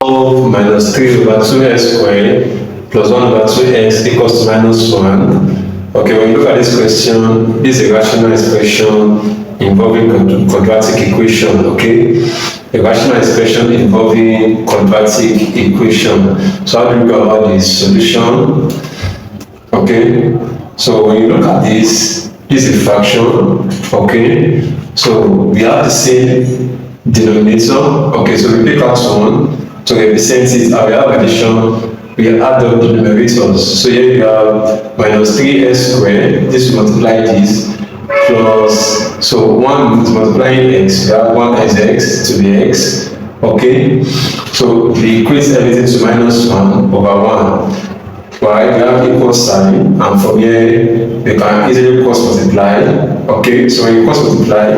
of minus 3 over 2x squared plus 1 over 2x equals to minus 1. Okay, when you look at this question, this is a rational expression involving quadratic equation. Okay, a rational expression involving quadratic equation. So how do we go about this solution? Okay, so when you look at this is a fraction. Okay, so we have the same denominator. Okay, so we take out 1 to represent it, and we have addition. We add up the numerators. So here you have minus 3x squared. This will multiply this plus. So 1 is multiplying x. We have 1 as x to the x. Okay, so we equate everything to minus 1 over 1. Right, we have equal sign, and from here we can easily cross multiply. Okay, so when you cross multiply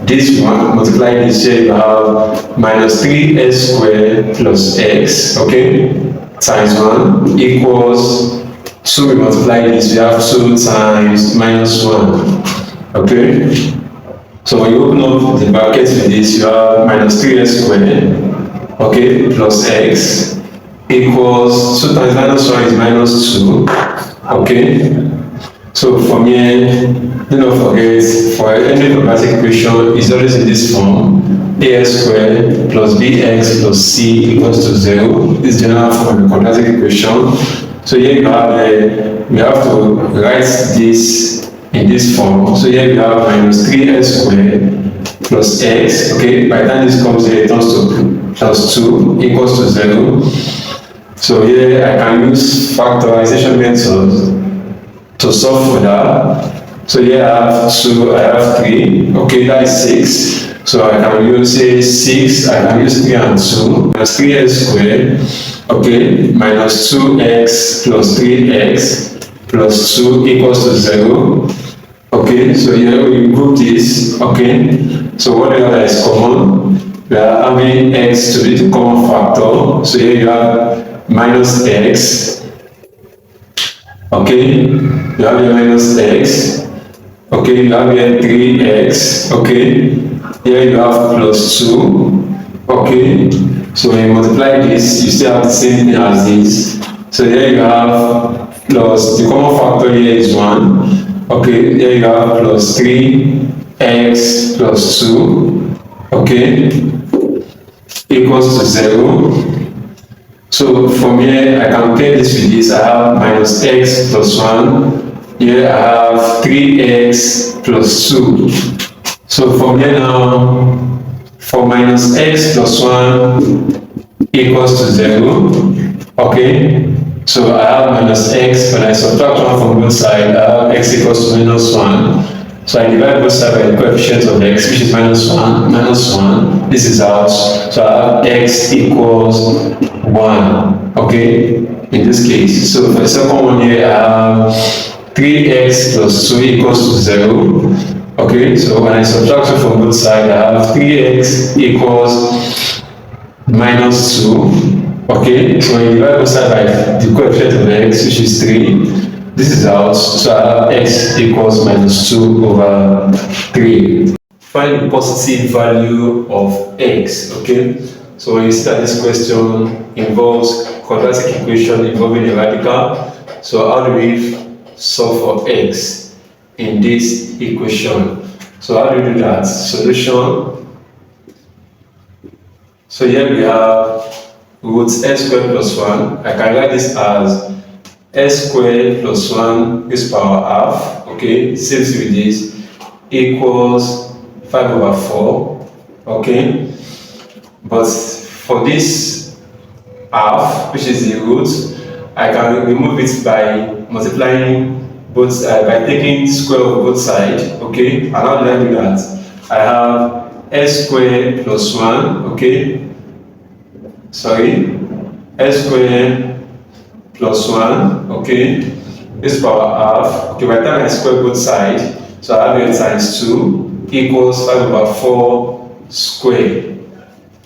this one, multiply this, here you have minus 3x squared plus x, okay, times 1 equals 2. We multiply this, we have 2 times minus 1. Okay, so when you open up the bracket with this, you have minus 3x squared, okay, plus x equals 2 times minus 1 is minus 2. Okay, so from here, do not forget, for any quadratic equation is always in this form: ax squared plus bx plus c equals to 0. This is general form of the quadratic equation. So here you have we have to write this in this form. So here we have minus 3x squared plus x. Okay, by the time this comes here, it turns to plus 2 equals to 0. So here I can use factorization method to solve for that. So here I have 2, I have 3, okay, that is 6. So I can use, say, 6, I can use 3 and 2, minus 3x squared, okay, minus 2x plus 3x plus 2 equals to 0. Okay, so here we group this, okay, so whatever that is common, we are having x to be the common factor. So here you have minus x, okay, you have here minus x, okay, you have here 3x, okay, here you have plus 2, okay, so when you multiply this, you still have the same thing as this. So here you have plus, the common factor here is 1, okay, here you have plus 3x plus 2, okay, equals to 0. So from here, I can pair this with this. I have minus x plus 1. Here I have 3x plus 2. So from here now, for minus x plus 1 equals to 0. Okay. So I have minus x. When I subtract 1 from both sides, I have x equals to minus 1. So I divide both sides by the coefficient of x, which is minus 1. Minus 1. This is out. So I have x equals 1, okay, in this case. So for the second one here, I have 3x plus 2 equals to 0. Okay, so when I subtract 2 from both sides, I have 3x equals minus 2. Okay, so when you divide both sides by the coefficient of x, which is 3, this is out. So I have x equals minus 2 over 3. Find the positive value of x. Okay, so when you see that this question involves quadratic equation involving a radical, so how do we solve for x in this equation? So how do we do that? Solution. So here we have root s squared plus 1. I can write this as s squared plus 1 raised power half. Okay, same thing with this, equals 5 over 4. Okay, but for this half, which is the root, I can remove it by multiplying both by taking square of both sides. Okay, and how do I do that? I have s squared plus 1, okay, sorry, s squared plus 1, okay, this power half, okay, by the time I square both sides, so I have here times 2 equals 5 over 4 square.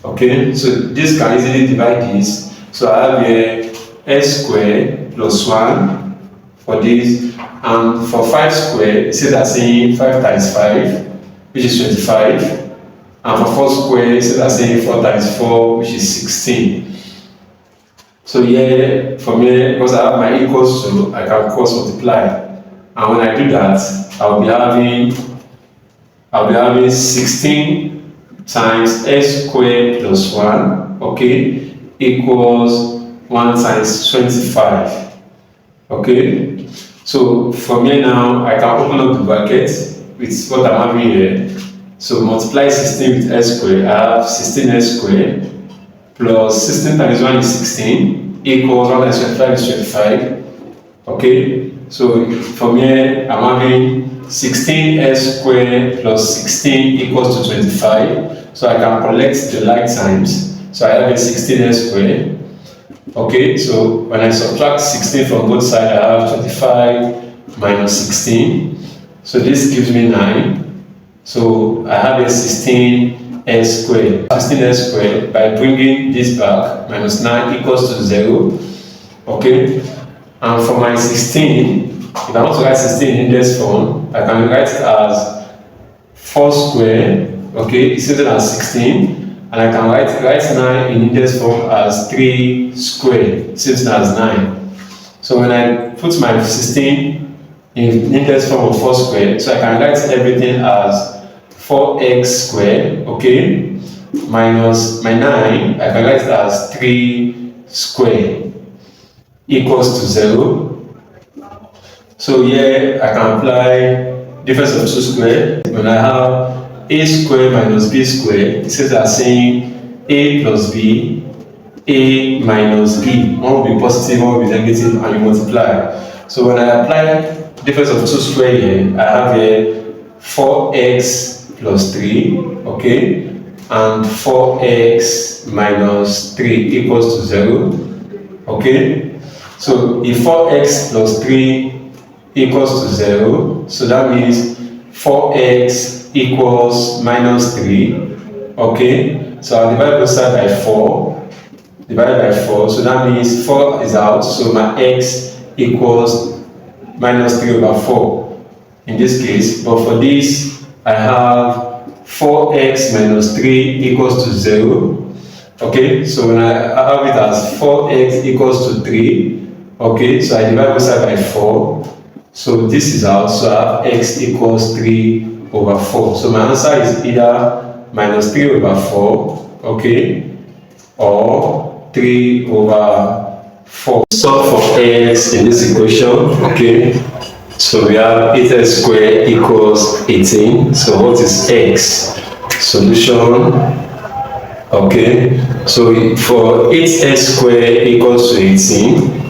Okay, so this can easily divide this. So I have here s squared plus 1 for this, and for 5 squared, it says that saying 5 times 5, which is 25, and for 4 squared, it says that saying 4 times 4, which is 16. So here, from here, because I have my equals to, I can cross multiply. And when I do that, I'll be having 16 times s squared plus 1, okay, equals 1 times 25. Okay, so from here now, I can open up the bracket with what I'm having here. So multiply 16 with s squared, I have 16s squared plus 16 times 1 is 16 equals 1 times 25 is 25. Okay, so from here I'm having 16s squared plus 16 equals to 25. So I can collect the like times. So I have a 16s squared. Okay, so when I subtract 16 from both sides, I have 25 minus 16. So this gives me 9. So I have a 16s squared. 16s squared, by bringing this back, minus 9 equals to 0. Okay, and for my 16, if I want to write 16 in index form, I can write it as 4 squared. Okay, it's written as 16. And I can write 9 in index form as 3 squared, since that's 9. So when I put my 16 in index form of 4 squared, so I can write everything as 4x squared, okay, minus my 9, I can write it as 3 squared equals to 0. So here I can apply difference of 2 squared. When I have a squared minus b squared, since I'm saying a plus b, a minus b, one will be positive, one will be negative, and you multiply. So when I apply difference of 2 squared here, I have here 4x plus 3, okay, and 4x minus 3 equals to 0, okay. So if 4x plus 3 equals to 0, so that means 4x equals minus 3, okay. So I'll divide both sides by 4, so that means 4 is out, so my x equals minus 3 over 4 in this case. But for this, I have 4x minus 3 equals to 0, okay. So when I have it as 4x equals to 3, okay, so I divide both sides by 4, so this is out, so I have x equals 3 over 4. So my answer is either minus 3 over 4, okay, or 3 over 4. Solve for x in this equation, okay. So we have 8x squared equals 18. So what is x? Solution, okay. So for 8x squared equals to 18,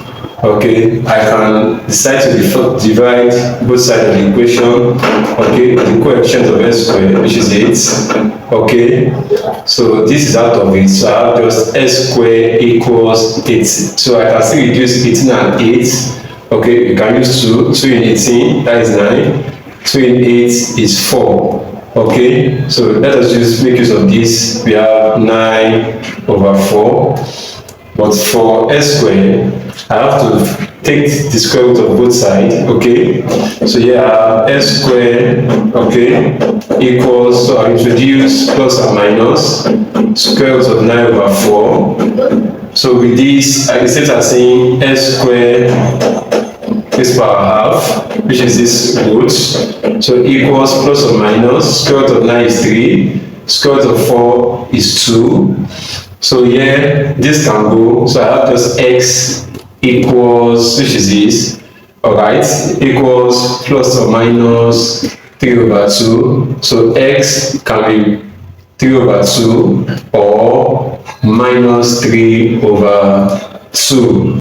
okay, I can decide to divide both sides of the equation, okay, the coefficient of s squared, which is 8, okay. So this is out of it, so I have just s squared equals 8. So I can still reduce 18 and 8, okay. You can use 2 in 18, that is 9, 2 in 8 is 4, okay. So let us just make use of this. We have 9 over 4, but for s squared, I have to take the square root of both sides, okay. So here I have s squared, okay, equals, so I introduce plus and minus, square root of 9 over 4. So with this, I can set as saying s squared this power half, which is this root, so equals plus or minus, square root of 9 is 3, square root of 4 is 2. So here, this can go, so I have just x equals, which is this, alright, equals plus or minus 3 over 2. So x can be 3 over 2 or minus 3 over 2.